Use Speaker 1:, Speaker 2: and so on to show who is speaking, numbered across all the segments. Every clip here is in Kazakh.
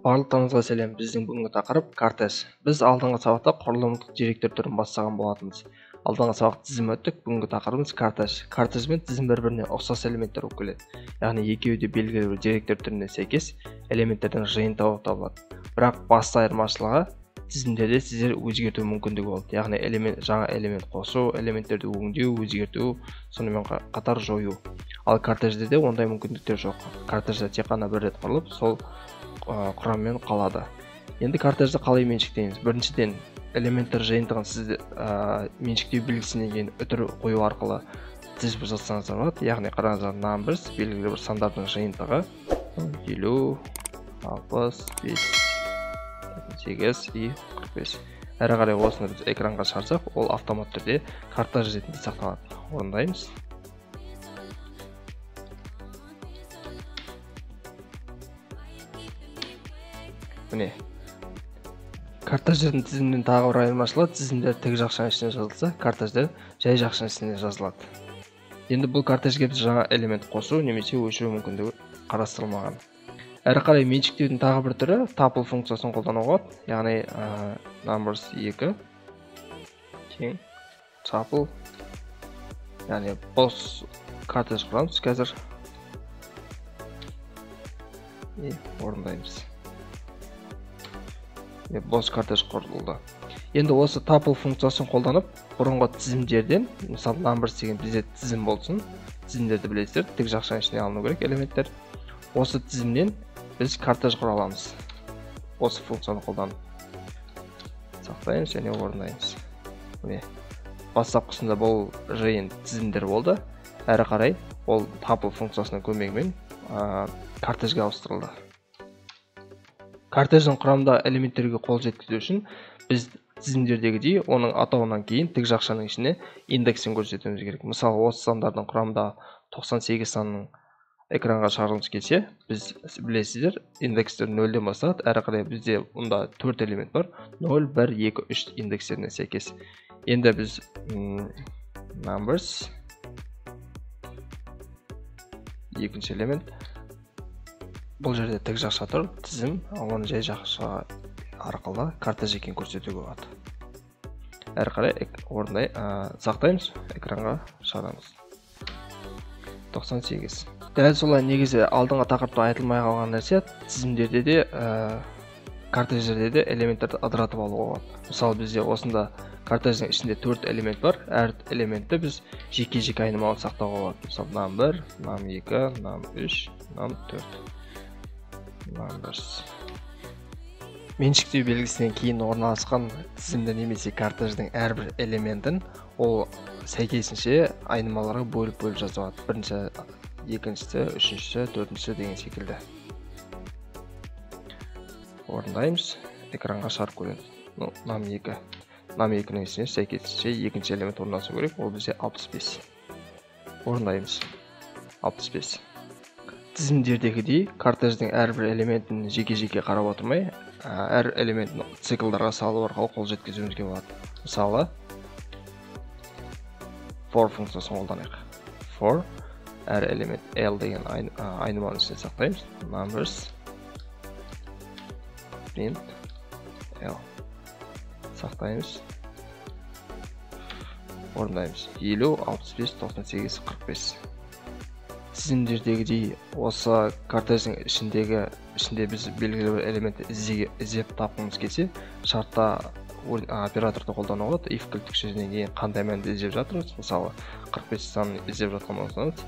Speaker 1: Барлықтарыңызға сәлем. Біздің бүгінгі тақырып кортеж. Біз алдыңғы сабақта құрылымдық деректер түрін бастаған болатынбыз. Алдыңғы сабақ тізім өттік, бүгінгі тақырыбымыз кортеж. Кортеж мен тізім бір-біріне ұқсас элементтер болып келеді. Яғни екеуі де белгілі бір деректер түріне сәйкес элементтердің жиынтығы болып табылады. Бірақ басты айырмашылығы тізімдерде сіздер өзгерту мүмкіндігі болады. Яғни жаңа элемент қосу, элементтерді өңдеу, өзгерту, сонымен қатар жою. Ал кортежде де ондай мүмкіндіктер жоқ. Кортежде тек қана бір рет құрылып, сол құраммен қалады. Енді кортежді қалай меншіктейміз? Біріншіден элементтер жиынтығын сіз меншіктеу белгісінен кейін үтір қою арқылы тізіп жазсаңыздар болады. Яғни қараңыздар, numbers белгілі бір сандардың жиынтығы 50, 65, 8 и 45. Әрі қарай осыны біз экранға шығарсақ, ол автомат түрде кортеж ретінде сақталады. Орындаймыз. Міне, кортеждердің тізімнен тағы бір айырмашылығы, тізімдер тік жақшаның ішіне жазылса, кортеждер жай жақшаның ішіне жазылады. Енді бұл кортежге біз жаңа элемент қосу немесе өшіру мүмкіндігі қарастырылмаған. Әрі қарай меншіктеудің тағы бір түрі tuple функциясын қолдануға болады. Яғни numbers 2 тең tuple, яғни бос кортеж құрамыз қазір и орындаймыз. Бос кортеж құрылды. Енді осы tuple функциясын қолданып, бұрынғы тізімдерден, мысалы numbers деген бізде тізім болсын, тізімдерді білесіздер, тік жақшаның ішіне алыну керек элементтер. Осы тізімнен біз кортеж құра аламыз. Осы функцияны қолданып сақтаймыз және орындаймыз. Міне, бастапқысында бұл жиын тізімдер болды. Әрі қарай ол tuple функциясының көмегімен кортежге ауыстырылды. Кортеждің құрамында элементтерге қол жеткізу үшін біз тізімдердегідей оның атауынан кейін тік жақшаның ішіне индексін көрсетуіміз керек. Мысалы, осы сандардың құрамында 98 санының экранға шығарғымыз келсе, біз білесіздер, индекстер 0-ден басталады. Әрі қарай бізде мұнда 4 элемент бар. 0, 1, 2, 3 индекстеріне сәйкес. Енді біз numbers екінші элемент. Бұл жерде тік жақша тұр, тізім, оны жай жақша арқылы кортеж екенін көрсетуге болады. Әрі қарай орындай сақтаймыз, экранға шығарамыз. 98. Дәл солай негізі алдыңғы тақырыпта айтылмай қалған нәрсе, тізімдерде де, кортеждерде де элементтерді ыдыратып алуға болады. Мысалы, бізде осында кортеждің ішінде 4 элемент бар, әр элементті біз жеке-жеке айнымалы сақтауға болады. Мысалы, num1, num2, num3, num4. Меншіктеу белгісінен кейін орналасқан тізімді немесе кортеждің әрбір элементін ол сәйкесінше айнымаларға бөліп жазылады. Бірінші, екіншісі, үшіншісі, төртіншісі деген секілді. Орындаймыз, экранға шығарып көреміз. num2. num2-нің ішіне сәйкесінше екінші элемент орналасу керек, ол бізде 65. Орындаймыз, 65. Тізімдердегідей кортеждің әрбір элементін жеке-жеке қарап отырмай, әр элементтің циклдарға салу арқылы қол жеткізуімізге болады. Мысалы, for функциясын қолданайық. For әр элемент L деген айнымалының ішіне сақтаймыз. Numbers print L сақтаймыз. Орындаймыз. 50, 65, 98, 45. Тізімдердегідей осы кортеждің ішінде біз белгілі бір элементті іздеп тапқымыз келсе, шартта операторды қолдануға болады. If кілттікшесінен кейін қандай мәнді іздеп жатырмыз. Мысалы, 45 санын іздеп жатқан болсаңыз,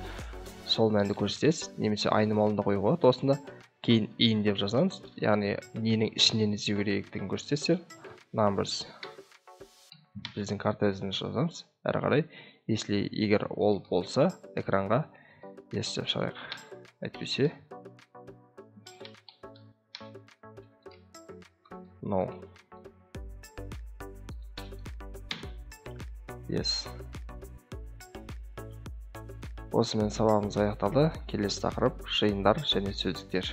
Speaker 1: сол мәнді көрсетесіз, немесе айнымалында қоюға болады. Осында кейін in деп жазамыз, яғни ненің ішінен іздеу керектігін көрсетесіздер. Numbers біздің кортежін жазамыз. Әрі қарай, егер ол болса, экранға yes деп шығайық. Әйтпесе no. Yes. Осымен сабағымыз аяқталды. Келесі тақырып жиындар және сөздіктер.